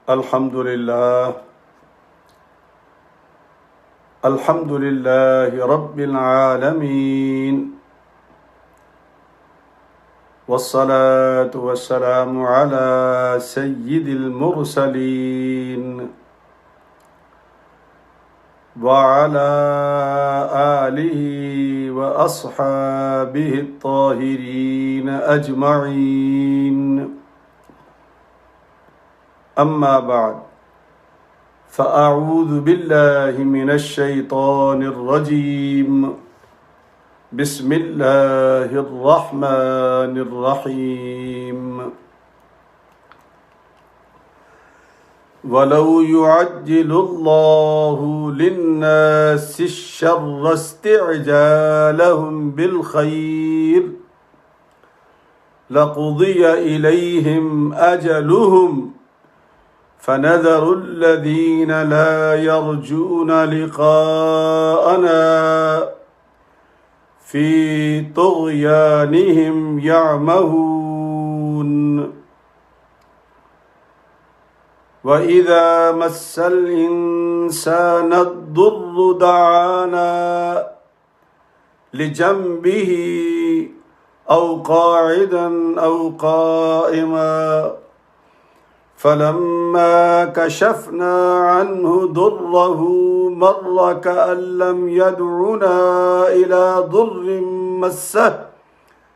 अल्हम्दुलिल्लाह अल्हम्दुलिल्लाहि रब्बिल आलमीन वस्सलातु वस्सलामु अला सय्यिदिल मुरसलीन व अला आलिहि व अस्हाबिहि त्ताहिरीन अजमईन। अम्मा बाद फ़अऊज़ु बिल्लाहि मिनश शैतानिर रजीम। बिस्मिल्लाहिर रहमानिर रहीम। वलौ युअज्जिलुल्लाहु लिन्नासिश्शर्र इस्तिअजालहुम बिलखैर लक़ुदिय इलैहिम अजलुहुम फ़नज़रुल्लज़ीन ला यर्जून लिक़ाअना फ़ी तुग़यानिहिम यअमहून। वइज़ा मस्सल इंसान अद्दुर्रु दआना लिजंबिही औ क़ाइदन औ क़ाइमा फलम्मा कशफना अन्हु दुर्रहु मर्र कअन लम यदउना इला दुर्रिन मस्सह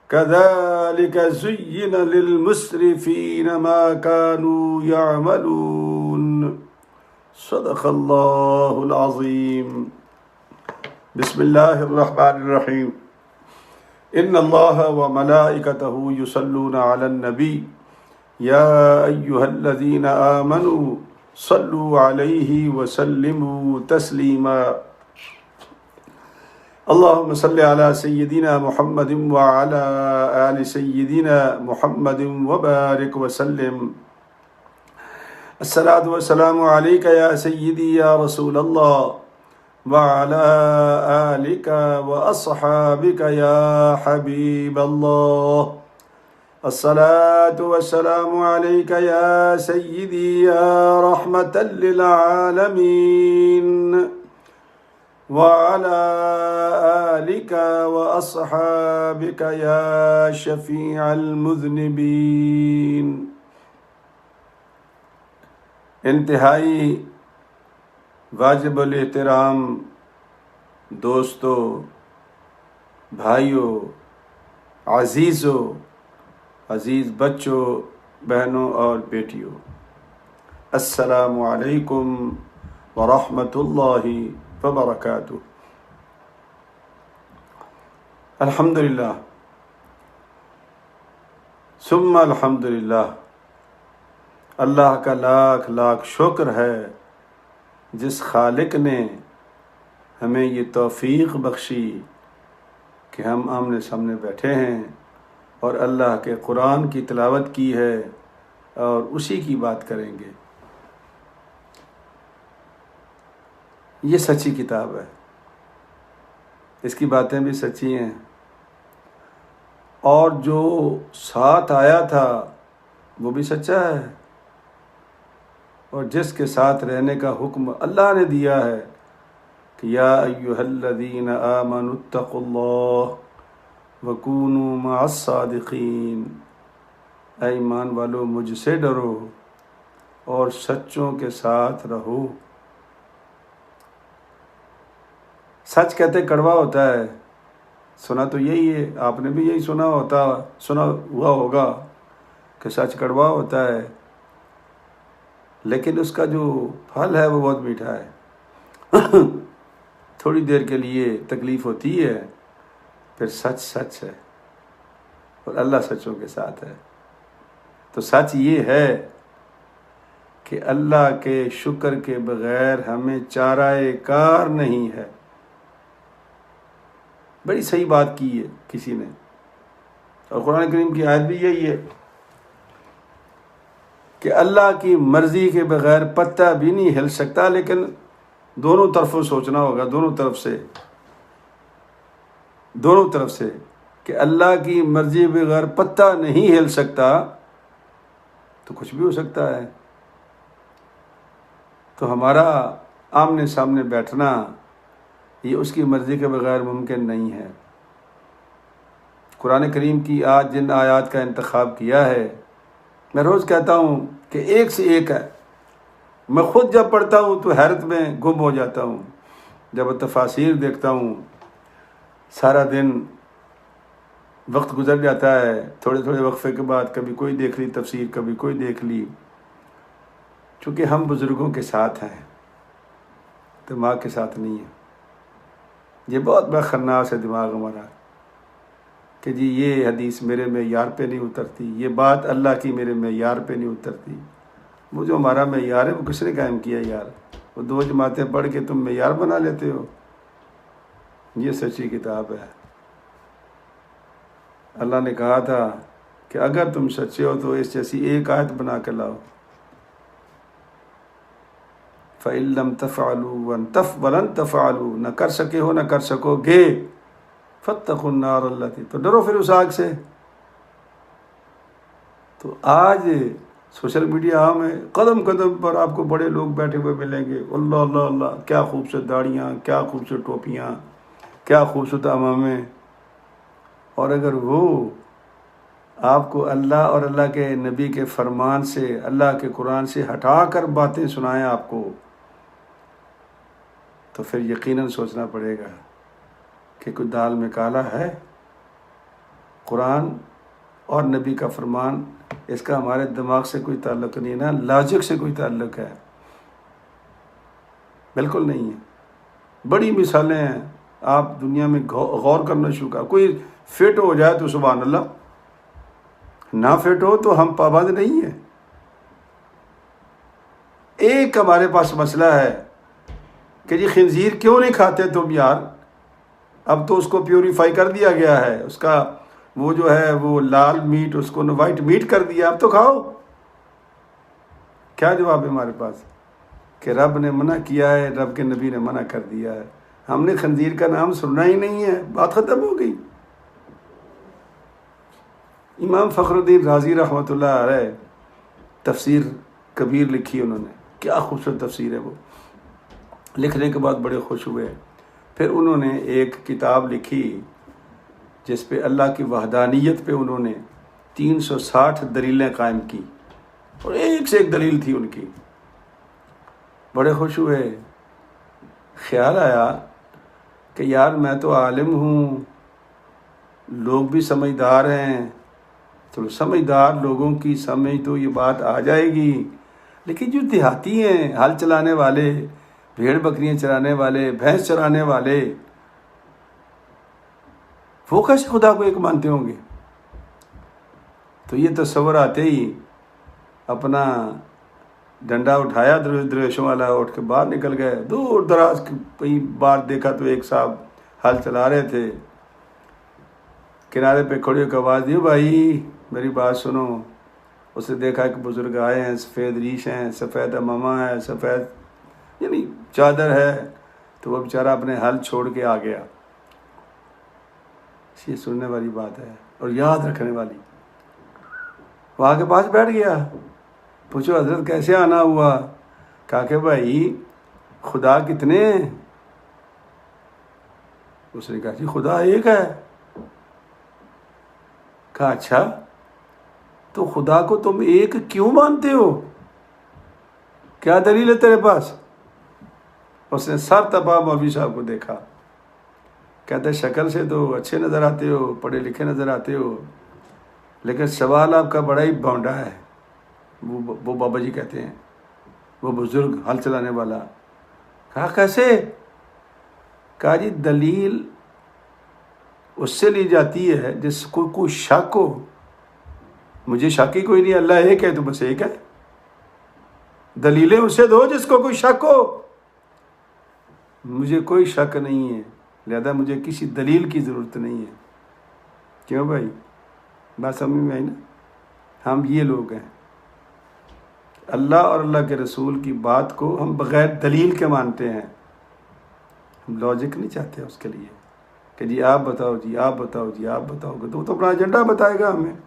कज़ालिक ज़ुय्यिन लिलमुस्रिफ़ीन मा कानू यअमलून। सदक़ल्लाहुल अज़ीम। बिस्मिल्लाहिर रहमानिर रहीम। इन्नल्लाह व मलाइकतहु युसल्लूना अलन नबी या अय्युहल्लज़ीना आमनू सल्लु अलैहि व सल्लिमू तस्लीमा। अल्लाहुम्मा सल्लि अला सय्यिदिना मुहम्मदिन व अला आलि सय्यिदिना मुहम्मदिन व बारिक व सल्लिम। अस्सलातु वस्सलामु अलैका या सय्यिदी या रसूलल्लाह व अला आलिका व अस्हाबिका या हबीबल्लाह। अस्सलातु वस्सलामु अलैका या सय्यिदी या रहमतल लिल आलमीन व अला आलिका व अस्हाबिका या शफीअल मुज़निबीन। इंतहाई वाजिबुल एहतराम दोस्तों, भाइयों, अज़ीज़ों, अज़ीज़ बच्चों, बहनों और बेटियों, अस्सलामु अलैकुम व रहमतुल्लाहि व बरकातुहू। अल्हम्दुलिल्लाह सुम्मा अल्हम्दुलिल्लाह। अल्लाह का लाख लाख शुक्र है जिस खालिक ने हमें ये तौफ़ीक़ बख्शी कि हम आमने सामने बैठे हैं और अल्लाह के कुरान की तिलावत की है और उसी की बात करेंगे। ये सच्ची किताब है, इसकी बातें भी सच्ची हैं और जो साथ आया था वो भी सच्चा है और जिसके साथ रहने का हुक्म अल्लाह ने दिया है कि या अय्युहल्लज़ीना आमनुत्तक़ुल्लाह वकूनू मअस्सादिक़ीन। ऐ ईमान वालों, मुझसे डरो और सच्चों के साथ रहो। सच कहते कड़वा होता है, सुना तो यही है, आपने भी यही सुना हुआ होगा कि सच कड़वा होता है, लेकिन उसका जो फल है वो बहुत मीठा है। थोड़ी देर के लिए तकलीफ़ होती है, फिर सच सच है और अल्लाह सच्चों के साथ है। तो सच ये है कि अल्लाह के शुक्र के बग़ैर हमें चाराए कार नहीं है। बड़ी सही बात की है किसी ने, और कुरान करीम की आयत भी यही है कि अल्लाह की मर्ज़ी के बग़ैर पत्ता भी नहीं हिल सकता। लेकिन दोनों तरफों सोचना होगा, दोनों तरफ से कि अल्लाह की मर्ज़ी के बग़ैर पत्ता नहीं हिल सकता तो कुछ भी हो सकता है। तो हमारा आमने सामने बैठना ये उसकी मर्ज़ी के बगैर मुमकिन नहीं है। कुरान करीम की आज जिन आयात का इंतखाब किया है, मैं रोज़ कहता हूँ कि एक से एक है। मैं ख़ुद जब पढ़ता हूँ तो हैरत में गुम हो जाता हूँ। जब तफासिर देखता हूँ सारा दिन वक्त गुजर जाता है, थोड़े थोड़े वक्फे के बाद कभी कोई देख ली तफसीर, कभी कोई देख ली। चूँकि हम बुज़ुर्गों के साथ हैं, दिमाग के साथ नहीं है। ये बहुत बड़ा खन्नास है दिमाग हमारा कि जी ये हदीस मेरे मेयार पे नहीं उतरती, ये बात अल्लाह की मेरे मेयार पे नहीं उतरती। वो जो हमारा मेयार है वो किसने कायम किया यार? वो 2 जमातें पढ़ के तुम मेयार बना लेते हो। ये सच्ची किताब है। अल्लाह ने कहा था कि अगर तुम सच्चे हो तो इस जैसी एक आयत बना कर लाओ। फ़इल्लम तफ़अलू वलन तफ़अलू, न कर सके हो न कर सकोगे, फ़त्तक़ुन नार अल्लती, तो डरो फिर उस आग से। तो आज सोशल मीडिया में कदम कदम पर आपको बड़े लोग बैठे हुए मिलेंगे। अल्लाह अल्लाह अल्लाह, क्या खूबसूरत दाढ़ियाँ, क्या खूबसूरत टोपियाँ, क्या खूबसूरत अमामे। और अगर वो आपको अल्लाह और अल्लाह के नबी के फरमान से, अल्लाह के कुरान से हटा कर बातें सुनाएं आपको, तो फिर यकीनन सोचना पड़ेगा कि कुछ दाल में काला है। कुरान और नबी का फरमान, इसका हमारे दिमाग से कोई ताल्लुक़ नहीं है, ना लॉजिक से कोई ताल्लुक़ है, बिल्कुल नहीं है। बड़ी मिसालें हैं, आप दुनिया में गौर करना शुरू कर। कोई फिट हो जाए तो सुभान अल्लाह, ना फिट हो तो हम पाबंद नहीं है। एक हमारे पास मसला है कि जी खिंजीर क्यों नहीं खाते तुम यार? अब तो उसको प्योरीफाई कर दिया गया है, उसका वो जो है वो लाल मीट, उसको वाइट मीट कर दिया, अब तो खाओ। क्या जवाब है हमारे पास कि रब ने मना किया है, रब के नबी ने मना कर दिया है, हमने खंजीर का नाम सुनना ही नहीं है, बात ख़त्म हो गई। इमाम फ़खरुद्दीन राज़ी रहमतुल्लाह अलैह तफसीर कबीर लिखी उन्होंने, क्या खूबसूरत तफसीर है वो। लिखने के बाद बड़े खुश हुए। फिर उन्होंने एक किताब लिखी जिस पे अल्लाह की वहदानियत पे उन्होंने 360 दलीलें कायम की, और एक से एक दलील थी उनकी। बड़े खुश हुए। ख्याल आया कि यार मैं तो आलिम हूँ, लोग भी समझदार हैं, तो समझदार लोगों की समझ तो ये बात आ जाएगी, लेकिन जो देहाती हैं, हल चलाने वाले, भेड़ बकरियां चराने वाले, भैंस चराने वाले, वो कैसे खुदा को एक मानते होंगे? तो ये तस्वर आते ही अपना डंडा उठाया, दरवेशों वाला, उठ के बाहर निकल गए। दूर दराज कई बार देखा तो एक साहब हल चला रहे थे, किनारे पे खड़े होकर आवाज़ दी, भाई मेरी बात सुनो। उसे देखा कि बुज़ुर्ग आए हैं, सफ़ेद रीश हैं, सफ़ेद अमामा है, सफ़ेद यानी चादर है, तो वो बेचारा अपने हल छोड़ के आ गया। ये सुनने वाली बात है और याद रखने वाली। वहाँ के पास बैठ गया, पूछो हजरत कैसे आना हुआ? कहा कि भाई खुदा कितने हैं? उसने कहा जी खुदा एक है। कहा अच्छा, तो खुदा को तुम एक क्यों मानते हो? क्या दलील है तेरे पास? उसने सर तपा मौलवी साहब को देखा, कहते शक्ल से तो अच्छे नज़र आते हो, पढ़े लिखे नज़र आते हो, लेकिन सवाल आपका बड़ा ही भौंडा है। वो बाबा जी कहते हैं, वो बुज़ुर्ग हल चलाने वाला। कहा कैसे? कहा जी दलील उससे ली जाती है जिसको कोई शक हो। मुझे शक ही कोई नहीं, अल्लाह एक है तो बस एक है। दलीलें उसे दो जिसको कोई शक हो। मुझे कोई शक नहीं है, लिहाजा मुझे किसी दलील की ज़रूरत नहीं है। क्यों भाई, बात समझ में आई ना? हम ये लोग हैं, अल्लाह और अल्लाह के रसूल की बात को हम बग़ैर दलील के मानते हैं। हम लॉजिक नहीं चाहते उसके लिए कि जी आप बताओ, जी आप बताओ, जी आप बताओगे तो अपना एजेंडा बताएगा हमें।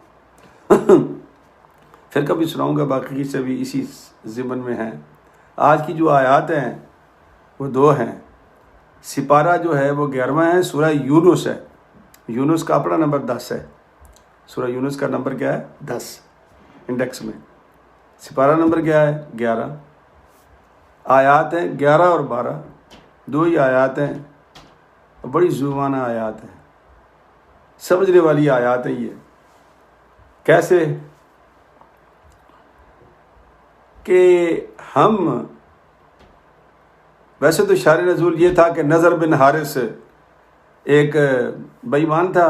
फिर कभी सुनाऊंगा, बाकी से भी इसी ज़िमन में है। आज की जो आयत हैं वो 2 हैं। सिपारा जो है वो 11वां है, सूरह यूनुस है। यूनुस का अपना नंबर 10 है। सूरह यूनुस का नंबर क्या है? 10 इंडेक्स में। सिपारा नंबर क्या है? 11। आयात हैं 11 और 12, 2 ही आयात हैं। बड़ी जुबाना आयात है, समझने वाली आयात है ये। कैसे कि हम, वैसे तो शार नज़ूल ये था कि नज़र बिन हारिस एक बेईमान था,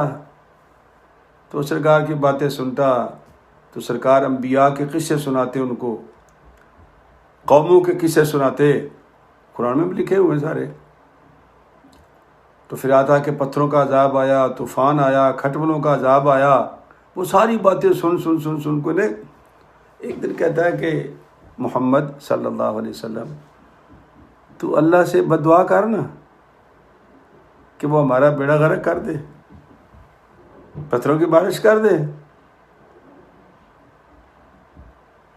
तो सरकार की बातें सुनता, तो सरकार अंबिया के किस्से सुनाते, उनको कौमों के किस्से सुनाते, कुरान में भी लिखे हुए हैं सारे। तो फिर आता कि पत्थरों का अजाब आया, तूफ़ान आया, खटमलों का अजाब आया। वो सारी बातें सुन सुन सुन सुन को ने एक दिन कहता है कि मोहम्मद सल्लल्लाहु अलैहि वसल्लम, तू अल्लाह से बद्दुआ कर ना कि वो हमारा बेड़ा गर्क कर दे, पत्थरों की बारिश कर दे।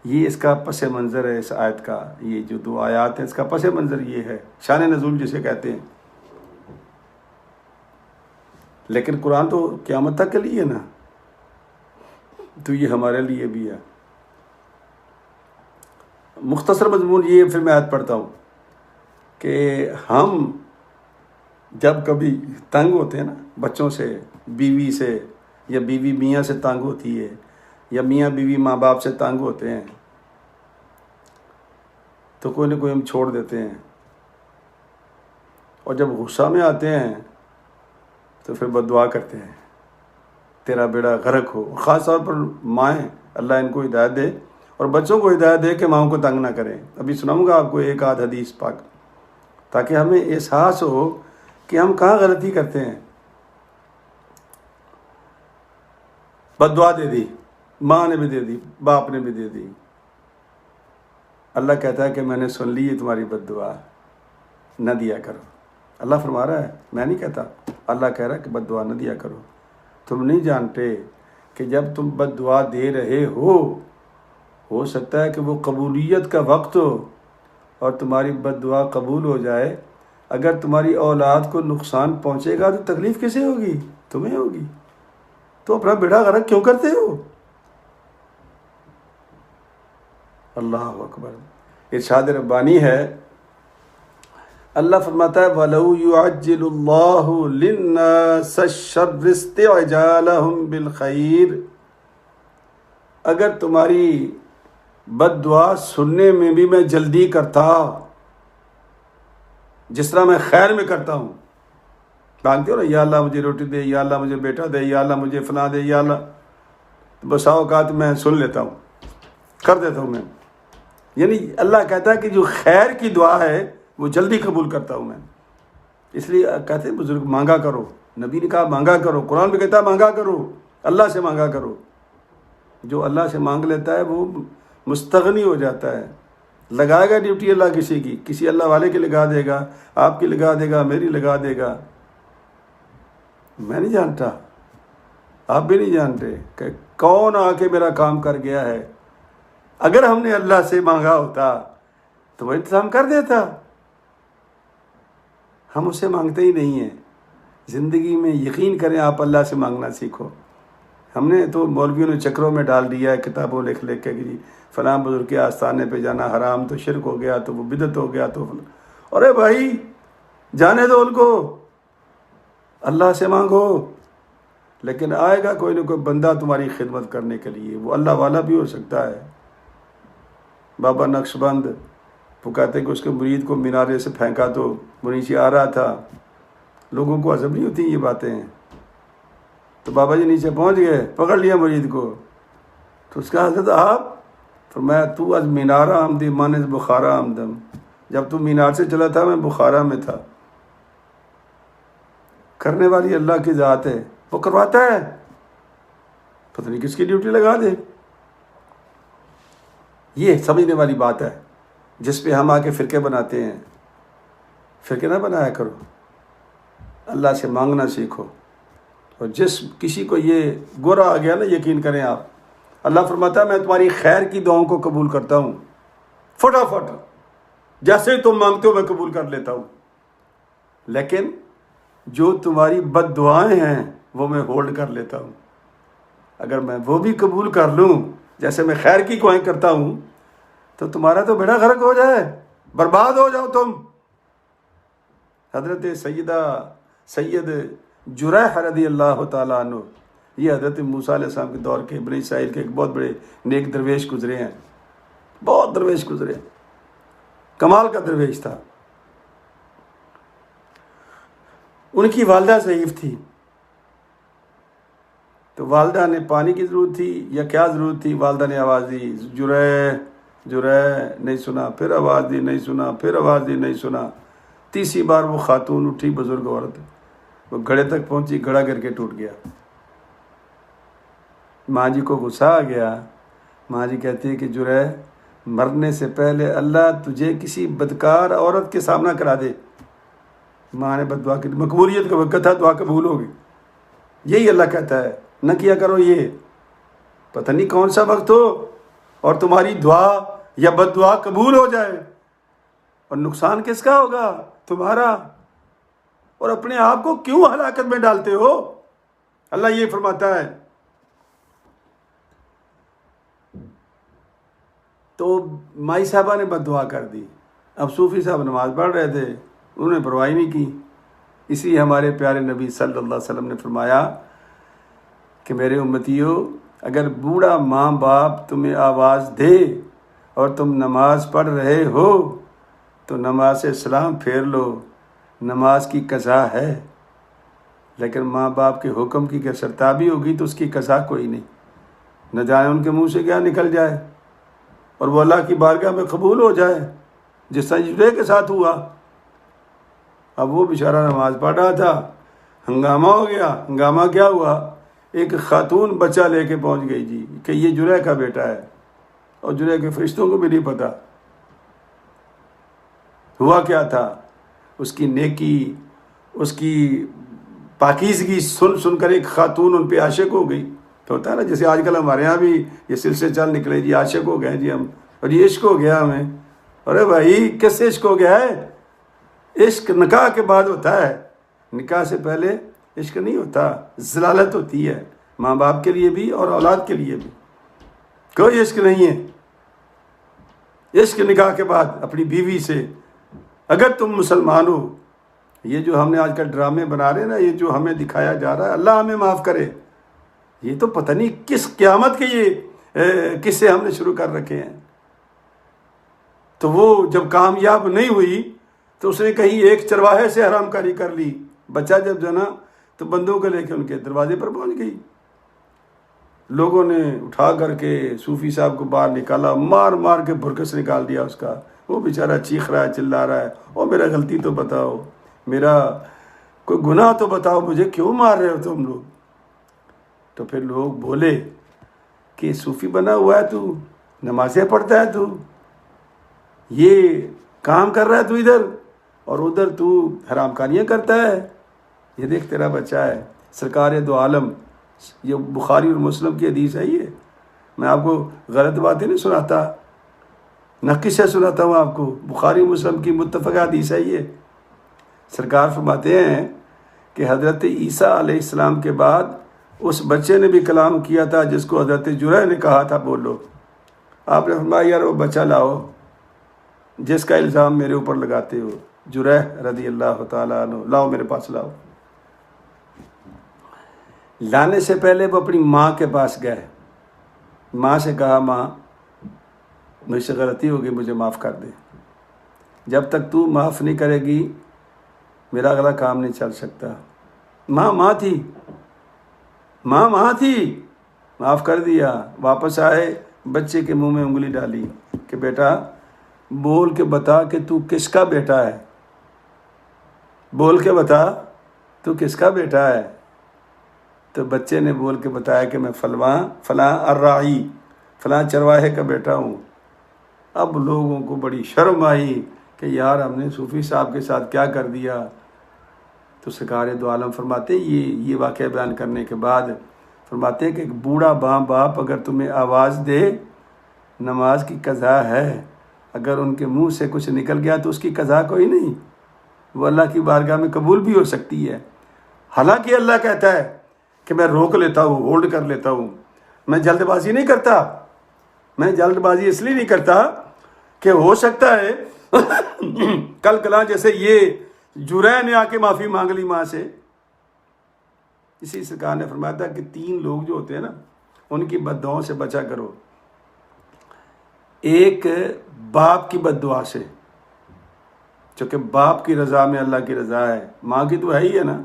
ये इसका पस मंज़र है इस आयत का। ये जो 2 आयत हैं इसका पस मंज़र ये है, शान नज़ूल जिसे कहते हैं। लेकिन कुरान तो क़यामत तक के लिए ना, तो ये हमारे लिए भी है। मुख्तसर मज़मून ये फिर मैं आयत पढ़ता हूँ कि हम जब कभी तंग होते हैं ना बच्चों से, बीवी से, या बीवी मियाँ से तंग होती है, या मियाँ बीवी माँ बाप से तंग होते हैं, तो कोई ना कोई हम छोड़ देते हैं। और जब गुस्सा में आते हैं तो फिर बद्दुआ करते हैं, तेरा बेड़ा गर्क हो। ख़ास तौर पर माएँ, अल्लाह इनको हिदायत दे और बच्चों को हिदायत दे कि माओं को तंग ना करें। अभी सुनाऊंगा आपको एक आध हदीस पाक, ताकि हमें एहसास हो कि हम कहाँ गलती करते हैं। बद्दुआ दे दी, माँ ने भी दे दी, बाप ने भी दे दी। अल्लाह कहता है कि मैंने सुन ली है तुम्हारी बद्दुआ, न दिया करो। अल्लाह फरमा रहा है, मैं नहीं कहता। अल्लाह कह रहा है कि बद्दुआ न दिया करो। तुम नहीं जानते कि जब तुम बद्दुआ दे रहे हो सकता है कि वो कबूलियत का वक्त हो और तुम्हारी बद्दुआ कबूल हो जाए। अगर तुम्हारी औलाद को नुकसान पहुंचेगा तो तकलीफ़ किसे होगी? तुम्हें होगी। तो अपना बेड़ा गर्क क्यों करते हो? अल्लाह अकबर। इरशाद रब्बानी है, अल्लाह फरमाता है वलौ युअज्जिलुल्लाहु लिन्नासि शर्र इस्तिअजालहुम बिल खैर। अगर तुम्हारी बद्दुआ सुनने में भी मैं जल्दी करता, जिस तरह मैं खैर में करता हूँ, मांगते हो ना, या अल्लाह मुझे रोटी दे, या अल्लाह मुझे बेटा दे, या अल्लाह मुझे फना दे, या अल्लाह, तो बसा औकात मैं सुन लेता हूँ, कर देता हूँ मैं। यानी अल्लाह कहता है कि जो खैर की दुआ है वो जल्दी कबूल करता हूँ मैं। इसलिए कहते हैं बुजुर्ग, मांगा करो। नबी ने कहा मांगा करो, कुरान भी कहता है मांगा करो, अल्लाह से मांगा करो। जो अल्लाह से मांग लेता है वो मुस्तगनी हो जाता है। लगाएगा ड्यूटी अल्लाह किसी की, किसी अल्लाह वाले की लगा देगा, आपकी लगा देगा, मेरी लगा देगा। मैं नहीं जानता, आप भी नहीं जानते कि कौन आके मेरा काम कर गया है। अगर हमने अल्लाह से मांगा होता तो वह इंतज़ाम कर देता। हम उससे मांगते ही नहीं हैं। ज़िंदगी में यकीन करें, आप अल्लाह से मांगना सीखो। हमने तो मौलवियों ने चक्रों में डाल दिया है, किताबों लिख लिख के कि फ़लाँ बुज़ुर्ग के आस्थाने पे जाना हराम, तो शिरक हो गया, तो वो बिदत हो गया, तो अरे भाई जाने दो उनको, अल्लाह से मांगो। लेकिन आएगा कोई ना कोई बंदा तुम्हारी खिदमत करने के लिए, वो अल्लाह वाला भी हो सकता है। बाबा नक्शबंद वो कहते हैं कि उसके मुरीद को मीनारे से फेंका तो वो नीचे आ रहा था। लोगों को हज़म नहीं होती ये बातें, तो बाबा जी नीचे पहुंच गए, पकड़ लिया मुरीद को। तो उसका हज़रत आप, तो मैं तू आज मीनारा आमदी माने बुखारा आमदम। जब तू मीनार से चला था मैं बुखारा में था। करने वाली अल्लाह की ज़ात है, वो करवाता है, पता नहीं किसकी ड्यूटी लगा दे। ये समझने वाली बात है, जिस पे हम आके फ़िरके बनाते हैं। फ़िरके ना बनाया करो, अल्लाह से मांगना सीखो। और जिस किसी को ये गोरा आ गया ना, यकीन करें आप, अल्लाह फरमाता है मैं तुम्हारी खैर की दुआओं को कबूल करता हूँ फटाफट। जैसे तुम मांगते हो मैं कबूल कर लेता हूँ, लेकिन जो तुम्हारी बद दुआएं हैं वो मैं होल्ड कर लेता हूँ। अगर मैं वो भी कबूल कर लूँ, जैसे मैं खैर की दुआएं करता हूँ, तो तुम्हारा तो बेड़ा गर्क हो जाए, बर्बाद हो जाओ तुम। हज़रत सैयद जुरैह रज़ियल्लाहु ताला अन्हु, ये हज़रत मूसा अलैहिस्सलाम के दौर के बनी इसराइल के एक बहुत बड़े नेक दरवेश गुजरे हैं, बहुत दरवेश गुजरे, कमाल का दरवेश था। उनकी वालदा ज़ईफ़ थी, तो वालदा ने पानी की ज़रूरत थी या क्या ज़रूरत थी, वालदा ने आवाज़ दी जुरैह जुरैह, नहीं सुना, फिर आवाज़ दी, नहीं सुना, फिर आवाज़ दी, नहीं सुना। तीसरी बार वो खातून उठी, बुजुर्ग औरत, वो घड़े तक पहुंची, घड़ा गिर के टूट गया। माँ जी को गुस्सा आ गया। माँ जी कहती है कि जुरैह, मरने से पहले अल्लाह तुझे किसी बदकार औरत के सामना करा दे। माँ ने बददुआ की, मकबूलियत का वक्त था, दुआ कबूल होगी, यही अल्लाह कहता है, न किया करो ये। पता नहीं कौन सा वक्त हो और तुम्हारी दुआ या बददुआ कबूल हो जाए, और नुकसान किसका होगा, तुम्हारा। और अपने आप को क्यों हलाकत में डालते हो? अल्लाह ये फरमाता है। तो माई साहबा ने बददुआ कर दी। अब सूफी साहब नमाज पढ़ रहे थे, उन्होंने परवाह नहीं की। इसलिए हमारे प्यारे नबी सल्लल्लाहु अलैहि वसल्लम ने फरमाया कि मेरे उम्मतियों, अगर बूढ़ा माँ बाप तुम्हें आवाज़ दे और तुम नमाज पढ़ रहे हो तो नमाज से सलाम फेर लो, नमाज की कज़ा है। लेकिन माँ बाप के हुक्म की अगर सरताबी होगी तो उसकी कज़ा कोई नहीं, न जाने उनके मुंह से क्या निकल जाए और वो अल्लाह की बारगाह में कबूल हो जाए, जिस तजुर्बे के साथ हुआ। अब वो बेचारा नमाज पढ़ रहा था, हंगामा हो गया। हंगामा क्या हुआ, एक खातून बच्चा लेके पहुंच गई जी कि ये जुरैह का बेटा है, और जुरैह के फरिश्तों को भी नहीं पता। हुआ क्या था, उसकी नेकी, उसकी पाकीज़गी सुन सुनकर एक खातून उन पे आशिक हो गई। तो होता है ना, जैसे आजकल हमारे यहाँ भी ये सिलसिले चल निकले जी, आशिक हो गए जी हम, और ये इश्क हो गया हमें। अरे भाई, किससे इश्क हो गया है? इश्क निकाह के बाद होता है, निकाह से पहले इश्क नहीं होता, ज़लालत होती है, माँ बाप के लिए भी और औलाद के लिए भी। कोई इश्क नहीं है। इश्क निकाह के बाद अपनी बीवी से। अगर तुम मुसलमान हो, ये जो हमने आजकल ड्रामे बना रहे हैं ना, ये जो हमें दिखाया जा रहा है, अल्लाह हमें माफ़ करे, ये तो पता नहीं किस क़यामत के ये किस्से हमने शुरू कर रखे हैं। तो वो जब कामयाब नहीं हुई तो उसने कहीं एक चरवाहे से हरामकारी कर ली। बच्चा जब जना तो बंदूक को लेके उनके दरवाजे पर पहुंच गई। लोगों ने उठा करके सूफी साहब को बाहर निकाला, मार मार के भुरकस निकाल दिया उसका। वो बेचारा चीख रहा है, चिल्ला रहा है, ओ मेरा गलती तो बताओ, मेरा कोई गुनाह तो बताओ, मुझे क्यों मार रहे हो तुम लोग? तो फिर लोग बोले कि सूफी बना हुआ है तू, नमाज़ें पढ़ता है तू, ये काम कर रहा है तू इधर, और उधर तू हरामकारियाँ करता है। ये देख तेरा बच्चा है। सरकार दो आलम, ये बुखारी और मुस्लिम की हदीस है। ये मैं आपको गलत बातें नहीं सुनाता, नक़िश से सुनाता हूँ आपको। बुखारी मुस्लिम की मुत्तफ़क़ हदीस है ये। सरकार फरमाते हैं कि हज़रत ईसा अलैहिस्सलाम के बाद उस बच्चे ने भी कलाम किया था जिसको हज़रत जुरैह ने कहा था बोलो। आपने फरमाया यार वो बच्चा लाओ जिसका इल्ज़ाम मेरे ऊपर लगाते हो, जुरैह रज़ियल्लाहु ताला अन्हु, लाओ मेरे पास लाओ। लाने से पहले वो अपनी माँ के पास गए, माँ से कहा माँ मुझसे गलती होगी, मुझे माफ़ कर दे। जब तक तू माफ़ नहीं करेगी मेरा अगला काम नहीं चल सकता। माँ थी, माँ थी, माफ़ कर दिया। वापस आए, बच्चे के मुंह में उंगली डाली कि बेटा बोल के बता कि तू किसका बेटा है, बोल के बता तू किसका बेटा है। तो बच्चे ने बोल के बताया कि मैं फलां अर्राई, फलां चरवाहे का बेटा हूँ। अब लोगों को बड़ी शर्म आई कि यार हमने सूफ़ी साहब के साथ क्या कर दिया। तो सरकार दो आलम फरमाते ये वाक़या बयान करने के बाद फरमाते कि एक बूढ़ा माँ बाप अगर तुम्हें आवाज़ दे, नमाज की कज़ा है, अगर उनके मुंह से कुछ निकल गया तो उसकी कज़ा कोई नहीं, वो अल्लाह की बारगाह में कबूल भी हो सकती है। हालांकि अल्लाह कहता है कि मैं रोक लेता हूँ, होल्ड कर लेता हूँ, मैं जल्दबाजी नहीं करता। मैं जल्दबाजी इसलिए नहीं करता कि हो सकता है कल कला जैसे ये जुरै ने आके माफ़ी मांग ली माँ से। इसी सरकार ने फरमाया था कि 3 लोग जो होते हैं ना, उनकी बद्दुआओं से बचा करो। एक बाप की बद्दुआ से, चूँकि बाप की रज़ा में अल्लाह की रज़ा है, माँ की तो है ही है ना,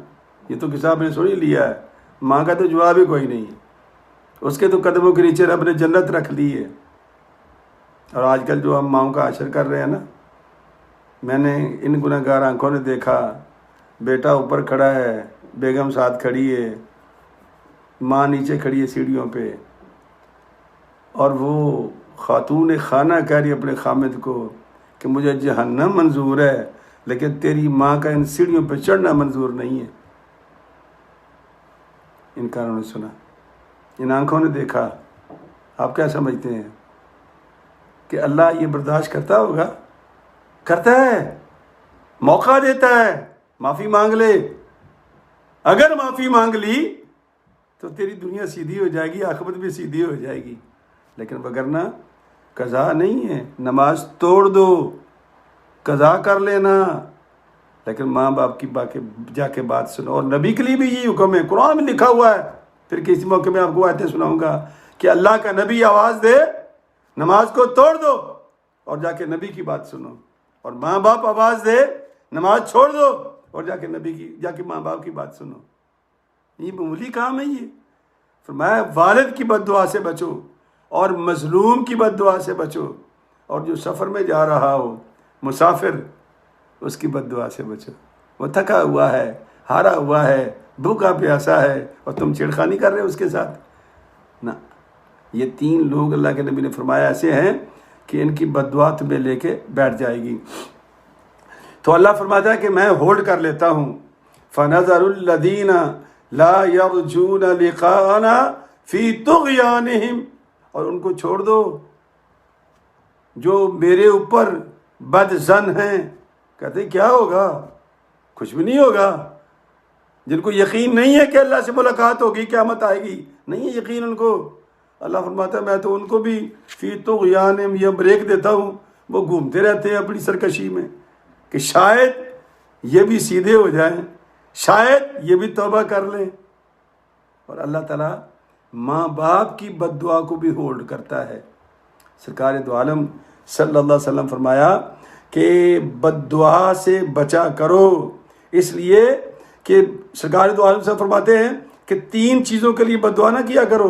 ये तो किताब ने सुन ही लिया है, माँ का तो जवाब ही कोई नहीं है। उसके तो कदमों के नीचे रब ने जन्नत रख ली है। और आजकल जो हम माँओं का आशर कर रहे हैं ना, मैंने इन गुनहगार आंखों ने देखा, बेटा ऊपर खड़ा है, बेगम साथ खड़ी है, माँ नीचे खड़ी है सीढ़ियों पे, और वो खातून खाना कह रही अपने खामिद को कि मुझे जहन्नम मंजूर है, लेकिन तेरी माँ का इन सीढ़ियों पे चढ़ना मंजूर नहीं है। इन कानों ने सुना, इन आंखों ने देखा। आप क्या समझते हैं कि अल्लाह ये बर्दाश्त करता होगा? करता है, मौका देता है, माफ़ी मांग ले। अगर माफ़ी मांग ली तो तेरी दुनिया सीधी हो जाएगी, आखिरत भी सीधी हो जाएगी। लेकिन वगरना कज़ा नहीं है, नमाज तोड़ दो, कज़ा कर लेना, लेकिन माँ बाप की बातें जाके बात सुनो। और नबी के लिए भी यही हुक्म है, कुरान में लिखा हुआ है। फिर किसी मौके में आपको आयतें सुनाऊंगा कि अल्लाह का नबी आवाज़ दे, नमाज को तोड़ दो और जाके नबी की बात सुनो। और माँ बाप आवाज़ दे, नमाज छोड़ दो और जाके माँ बाप की बात सुनो। ये मामूली काम है ये। फरमाया वालिद की बद्दुआ से बचो और मजलूम की बद्दुआ से बचो, और जो सफ़र में जा रहा हो मुसाफिर, उसकी बद्दुआ से बचो। वो थका हुआ है, हारा हुआ है, भूखा प्यासा है, और तुम छेड़खानी कर रहे हो उसके साथ ना। ये 3 लोग अल्लाह के नबी ने फरमाया ऐसे हैं कि इनकी बद्दुआ तुम्हें लेके बैठ जाएगी। तो अल्लाह फरमाता है कि मैं होल्ड कर लेता हूँ। फ़नज़रुल लज़ीना ला यरजून लिक़ाना फ़ी तुग़यानिहिम, और उनको छोड़ दो जो मेरे ऊपर बदज़न हैं। कहते क्या होगा? कुछ भी नहीं होगा। जिनको यकीन नहीं है कि अल्लाह से मुलाकात होगी, क़यामत आएगी, नहीं है यकीन उनको, अल्लाह फरमाता है मैं तो उनको भी फ़ी तुग़यानिहिम ये ब्रेक देता हूँ। वो घूमते रहते हैं अपनी सरकशी में कि शायद ये भी सीधे हो जाएं, शायद ये भी तौबा कर लें। और अल्लाह ताला माँ बाप की बद्दुआ को भी होल्ड करता है। सरकार दो आलम सल्लल्लाहु अलैहि वसल्लम फरमाया कि बद्दुआ से बचा करो, इसलिए कि सरकार दो आलम से फरमाते हैं कि 3 चीज़ों के लिए बद्दुआ ना किया करो।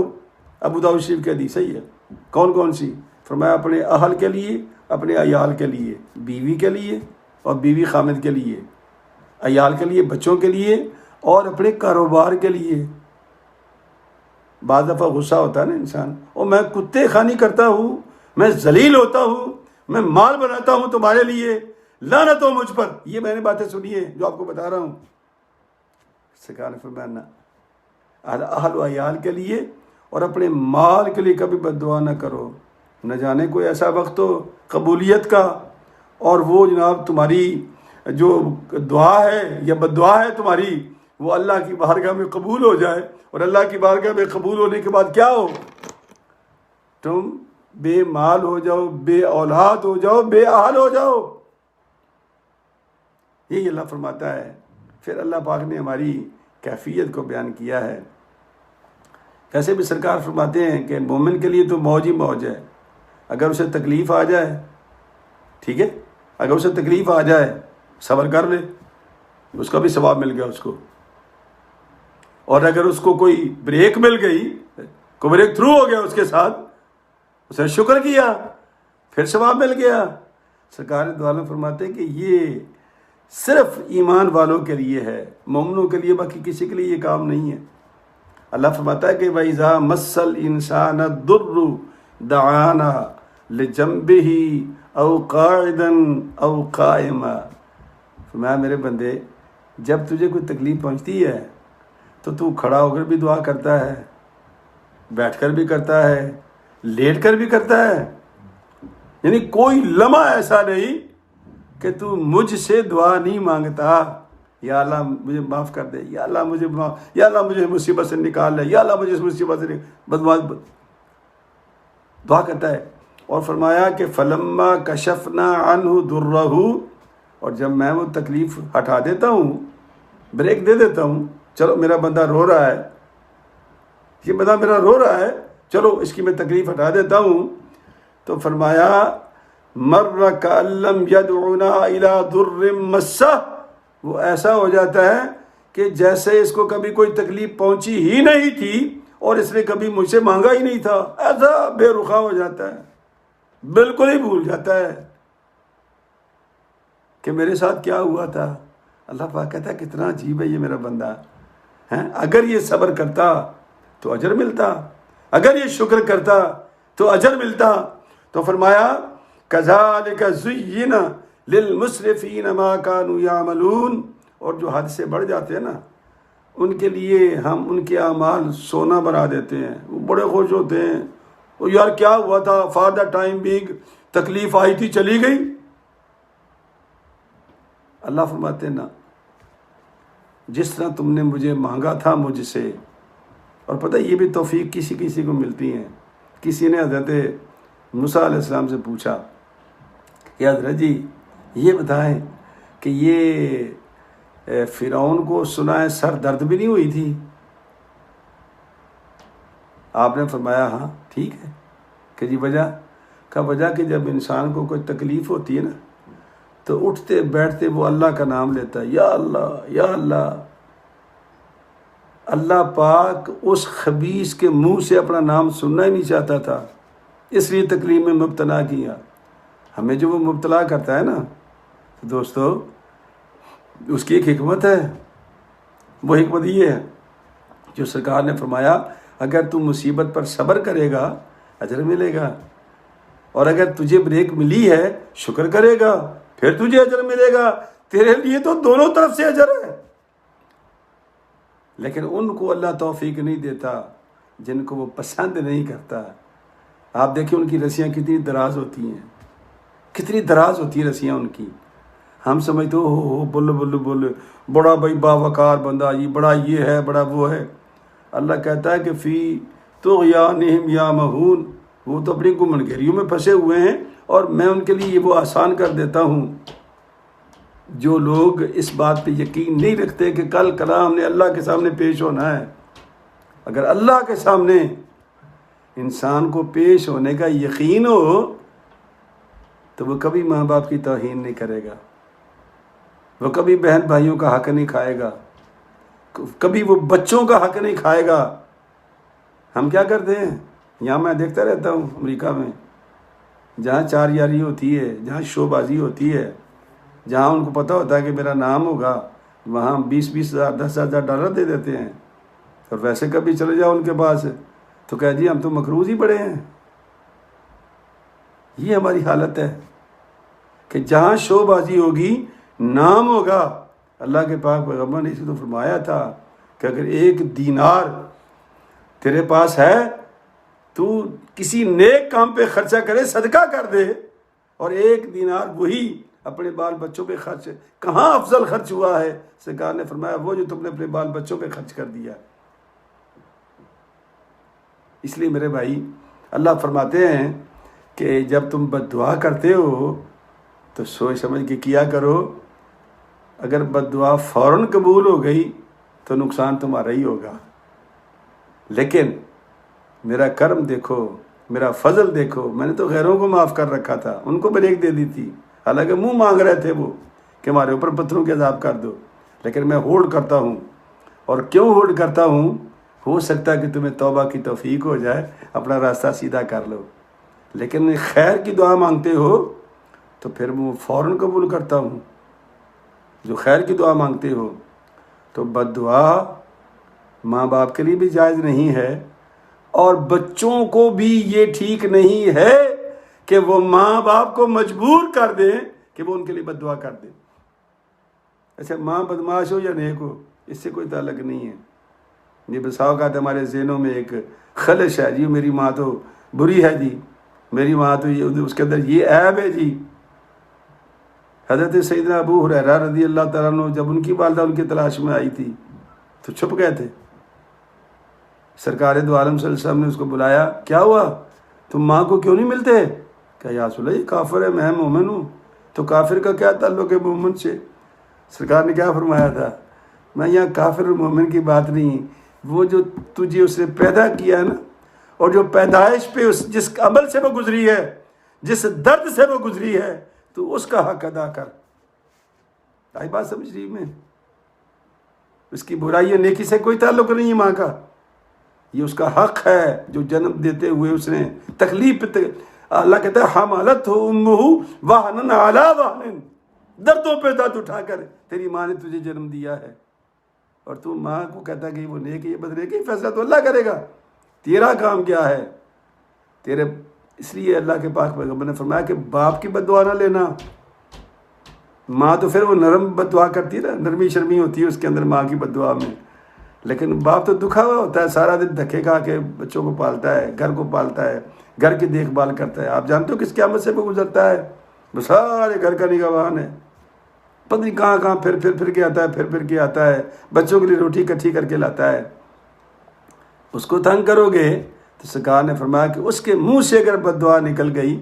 अबू दाऊद शरीफ के हदीस सही है। कौन कौन सी? फरमाया अपने अहल के लिए, अपने अयाल के लिए, बीवी के लिए और बीवी खामिद के लिए, अयाल के लिए, बच्चों के लिए और अपने कारोबार के लिए। बाज़ दफ़ा गुस्सा होता है ना इंसान, और मैं कुत्ते खानी करता हूँ, मैं जलील होता हूँ, मैं माल बनाता हूँ तुम्हारे लिए, लानत हो मुझ पर। ये मैंने बातें सुनी है जो आपको बता रहा हूँ। सरकार ने फरमाया अहल व अयाल के लिए और अपने माल के लिए कभी बद्दुआ न करो। न जाने कोई ऐसा वक्त हो कबूलियत का, और वो जनाब तुम्हारी जो दुआ है या बद्दुआ है तुम्हारी, वो अल्लाह की बारगाह में कबूल हो जाए। और अल्लाह की बारगाह में कबूल होने के बाद क्या हो? तुम बेमाल हो जाओ, बे औलाद हो जाओ, बेअहल हो जाओ। यही अल्लाह फरमाता है। फिर अल्लाह पाक ने हमारी कैफियत को बयान किया है। कैसे भी सरकार फरमाते हैं कि मोमिन के लिए तो मौज ही मौज है। अगर उसे तकलीफ़ आ जाए, ठीक है, अगर उसे तकलीफ़ आ जाए सब्र कर ले, उसका भी सवाब मिल गया उसको। और अगर उसको कोई ब्रेक मिल गई, कोई ब्रेक थ्रू हो गया उसके साथ, उसने शुक्र किया, फिर सवाब मिल गया। सरकार दो आलम फरमाते हैं कि ये सिर्फ ईमान वालों के लिए है, मोमिनों के लिए, बाकी किसी के लिए ये काम नहीं है। अल्लाह फरमाता है कि वइज़ा मस्सल इंसान दुर्रु दआना लिजंबिही औ काइदन औ काइमा। फरमाया मेरे बंदे, जब तुझे कोई तकलीफ़ पहुंचती है तो तू खड़ा होकर भी दुआ करता है, बैठकर भी करता है, लेट कर भी करता है। यानी कोई लम्हा ऐसा नहीं कि तू मुझसे दुआ नहीं मांगता, या अल्लाह मुझे माफ़ कर दे, या अल्लाह मुझे माफ़, या अल्लाह मुझे मुसीबत से निकाल ले, या अल्लाह मुझे इस मुसीबत से बदमाश दुआ करता है। और फरमाया कि फलम्मा कशफना अन्हु दुर्रहु, और जब मैं वो तकलीफ़ हटा देता हूँ, ब्रेक दे देता हूँ, चलो मेरा बंदा रो रहा है, ये बंदा मेरा रो रहा है, चलो इसकी मैं तकलीफ़ हटा देता हूँ, तो फरमाया मर्र कअल्लम यदउना इला दुर्रिम मस्सा, वो ऐसा हो जाता है कि जैसे इसको कभी कोई तकलीफ़ पहुँची ही नहीं थी और इसने कभी मुझसे मांगा ही नहीं था, ऐसा बेरुखा हो जाता है, बिल्कुल ही भूल जाता है कि मेरे साथ क्या हुआ था। अल्लाह पाक कहता है कितना अजीब है ये मेरा बंदा है। अगर ये सब्र करता तो अजर मिलता, अगर ये शुक्र करता तो अजर मिलता। तो फरमाया कज़ालिका ज़ुय्यिना लिलमुस्रिफ़ीन मा कानू यामलून, और जो हद से बढ़ जाते हैं ना उनके लिए हम उनके अमाल सोना बना देते हैं। वो बड़े खुश होते हैं, वो यार क्या हुआ था, फॉर द टाइम बिग तकलीफ आई थी चली गई। अल्लाह फरमाते ना, जिस तरह तुमने मुझे मांगा था मुझसे, और पता है ये भी तौफीक किसी किसी को मिलती है। किसी ने हज़रत मूसा अलैहिस्सलाम से पूछा कि हज़रत जी ये बताएं कि ये फ़िरौन को सुना है सर दर्द भी नहीं हुई थी? आपने फरमाया हाँ ठीक है। कि जी वजह? का वजह कि जब इंसान को कोई तकलीफ़ होती है ना तो उठते बैठते वो अल्लाह का नाम लेता है, या अल्लाह या अल्लाह। अल्लाह पाक उस खबीस के मुंह से अपना नाम सुनना ही नहीं चाहता था, इसलिए तकलीफ में मुब्तला किया। हमें जो वो मुब्तला करता है ना, तो दोस्तों उसकी एक हिकमत है। वो हिकमत ये है जो सरकार ने फरमाया, अगर तू मुसीबत पर सब्र करेगा अजर मिलेगा, और अगर तुझे ब्रेक मिली है शुक्र करेगा फिर तुझे अजर मिलेगा। तेरे लिए तो दोनों तरफ से अजर है। लेकिन उनको अल्लाह तौफीक नहीं देता जिनको वो पसंद नहीं करता। आप देखिए उनकी रस्सियाँ कितनी दराज होती हैं, कितनी दराज होती है रस्सियाँ उनकी। हम समझते हो बोलो बोलो बोलो बड़ा भाई बावकार बंदा, ये बड़ा ये है बड़ा वो है। अल्लाह कहता है कि फ़ी तो या महून, वो तो अपनी गुमनगेरियों में फंसे हुए हैं और मैं उनके लिए ये वो आसान कर देता हूँ। जो लोग इस बात पे यकीन नहीं रखते कि कल कलाम ने अल्लाह के सामने पेश होना है, अगर अल्लाह के सामने इंसान को पेश होने का यकीन हो तो वो कभी माँ बाप की तौहीन नहीं करेगा, वो कभी बहन भाइयों का हक नहीं खाएगा, कभी वो बच्चों का हक नहीं खाएगा। हम क्या करते हैं, यहाँ मैं देखता रहता हूँ अमेरिका में, जहाँ चार यारी होती है, जहाँ शोबाजी होती है, जहाँ उनको पता होता है कि मेरा नाम होगा, वहाँ 20-20 हज़ार 10 हज़ार डॉलर दे देते हैं। और वैसे कभी चले जाओ उनके पास तो कह जी हम तो मकरूज ही पड़े हैं। ये हमारी हालत है कि जहाँ शोबाजी होगी नाम होगा। अल्लाह के पाक पैगम्बर ने इसी तो फरमाया था कि अगर 1 दीनार तेरे पास है, तू किसी नेक काम पे खर्चा करे, सदका कर दे, और 1 दीनार वही अपने बाल बच्चों पे खर्च, कहाँ अफजल खर्च हुआ है? सरकार ने फरमाया वो जो तुमने अपने बाल बच्चों पे खर्च कर दिया। इसलिए मेरे भाई अल्लाह फरमाते हैं कि जब तुम बद्दुआ करते हो तो सोच समझ के किया करो। अगर बद्दुआ फ़ौरन कबूल हो गई तो नुकसान तुम्हारा ही होगा, लेकिन मेरा कर्म देखो, मेरा फजल देखो, मैंने तो गैरों को माफ़ कर रखा था, उनको ब्रेक दे दी थी। हालांकि मुंह मांग रहे थे वो कि हमारे ऊपर पत्थरों के अज़ाब कर दो, लेकिन मैं होल्ड करता हूँ। और क्यों होल्ड करता हूँ? हो सकता है कि तुम्हें तौबा की तौफीक हो जाए, अपना रास्ता सीधा कर लो। लेकिन खैर की दुआ मांगते हो तो फिर वो फ़ौरन कबूल करता हूँ। जो खैर की दुआ मांगते हो तो बद्दुआ माँ बाप के लिए भी जायज़ नहीं है, और बच्चों को भी ये ठीक नहीं है कि वो माँ बाप को मजबूर कर दें कि वो उनके लिए बद्दुआ कर दें। अच्छा, माँ बदमाश हो या नेक हो इससे कोई ताल्लुक नहीं है। ये बसाओ का हमारे ज़हनों में एक खलश है जी, मेरी माँ तो बुरी है जी, मेरी माँ तो ये उसके अंदर ये ऐब है जी। हज़रत सैयदना अबू हुरैरा रज़ी अल्लाह तआला अन्हु जब उनकी वालिदा उनकी तलाश में आई थी तो छुप गए थे। सरकार दो आलम सल्लल्लाहु अलैहि वसल्लम ने उसको बुलाया, क्या हुआ, तुम माँ को क्यों नहीं मिलते? क्या या रसूल अल्लाह, ये काफिर है, मैं मोमिन हूँ। तो काफिर का क्या ताल्लुक़ है मोमिन से? सरकार ने क्या फरमाया था, मैं यहाँ काफिर और मोमिन की बात नहीं, वो जो तुझे उसने पैदा किया है ना, और जो पैदाइश पे उस जिस अमल से वो गुजरी है, जिस दर्द से वो गुजरी है, तो उसका हक अदा कर। आई बात समझ रही में? उसकी बुराई नेकी से कोई ताल्लुक नहीं है माँ का, ये उसका हक है जो जन्म देते हुए उसने तकलीफ। अल्लाह कहता है हमालत हो उम्मुहु वहनन अला वहनिन, दर्दों पे दर्द उठाकर तेरी माँ ने तुझे जन्म दिया है। और तू माँ को कहता है कि वो नेकी बदनेकी फैसला तो अल्लाह करेगा, तेरा काम क्या है तेरे। इसलिए अल्लाह के पाक पैगंबर ने फरमाया कि बाप की बद्दुआ ना लेना। माँ तो फिर वो नरम बद्दुआ करती है ना, नरमी शर्मी होती है उसके अंदर माँ की बद्दुआ में, लेकिन बाप तो दुखा हुआ होता है, सारा दिन धक्के खा के बच्चों को पालता है, घर को पालता है, घर की देखभाल करता है। आप जानते हो किस क़यामत से वो गुजरता है? वो सारे घर का निगहबान है, पता नहीं कहाँ कहाँ फिर के आता है, फिर के आता है, बच्चों के लिए रोटी इकट्ठी करके लाता है। उसको तंग करोगे तो सरकार ने फरमाया कि उसके मुंह से अगर बद्दुआ निकल गई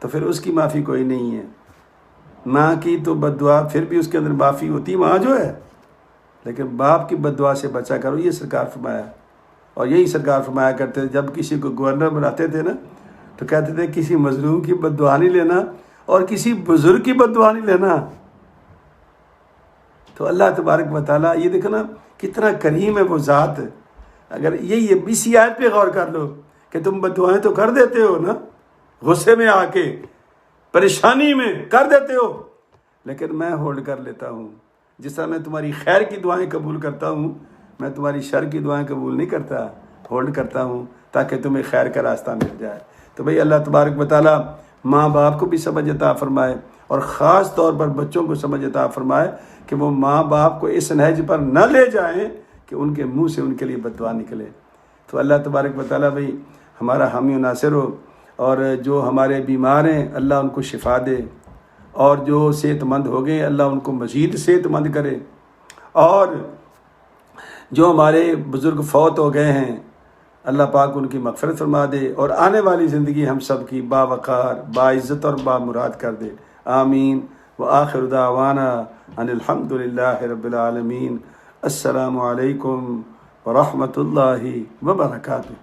तो फिर उसकी माफ़ी कोई नहीं है। माँ की तो बद्दुआ फिर भी उसके अंदर माफ़ी होती माँ जो है, लेकिन बाप की बद्दुआ से बचा करो, ये सरकार फरमाया। और यही सरकार फरमाया करते थे जब किसी को गवर्नर बनाते थे ना, तो कहते थे किसी मजलूम की बद्दुआ नहीं लेना और किसी बुजुर्ग की बद्दुआ नहीं लेना। तो अल्लाह तबारक व तआला, ये देखो ना कितना करीम है वो ज़ात। अगर यही इसी आयत पे गौर कर लो कि तुम बद्दुआएं तो कर देते हो ना, गुस्से में आके परेशानी में कर देते हो, लेकिन मैं होल्ड कर लेता हूँ। जिस तरह मैं तुम्हारी खैर की दुआएं कबूल करता हूँ, मैं तुम्हारी शर की दुआएं कबूल नहीं करता, होल्ड करता हूँ ताकि तुम्हें खैर का रास्ता मिल जाए। तो भाई अल्लाह तबारक व तआला माँ बाप को भी समझ अता फरमाए और ख़ास तौर पर बच्चों को समझ अता फरमाए कि वो माँ बाप को इस नहज पर न ले जाएं कि उनके मुंह से उनके लिए बद्दुआ निकले। तो अल्लाह तबारक व तआला भाई हमारा हामी नासिर हो, और जो हमारे बीमार हैं अल्लाह उनको शिफा दे, और जो सेहतमंद हो गए अल्लाह उनको मज़ीद सेहतमंद करे, और जो हमारे बुज़ुर्ग फौत हो गए हैं अल्लाह पाक उनकी मग़फ़िरत फरमा दे, और आने वाली ज़िंदगी हम सब की बावक़ार बाइज़्ज़त और बामुराद कर दे। आमीन। व आखिर दावाना अनिल हम्दुलिल्लाहि रब्बिल आलमीन। अस्सलामु अलैकुम व रहमतुल्लाहि व बरकातुहू।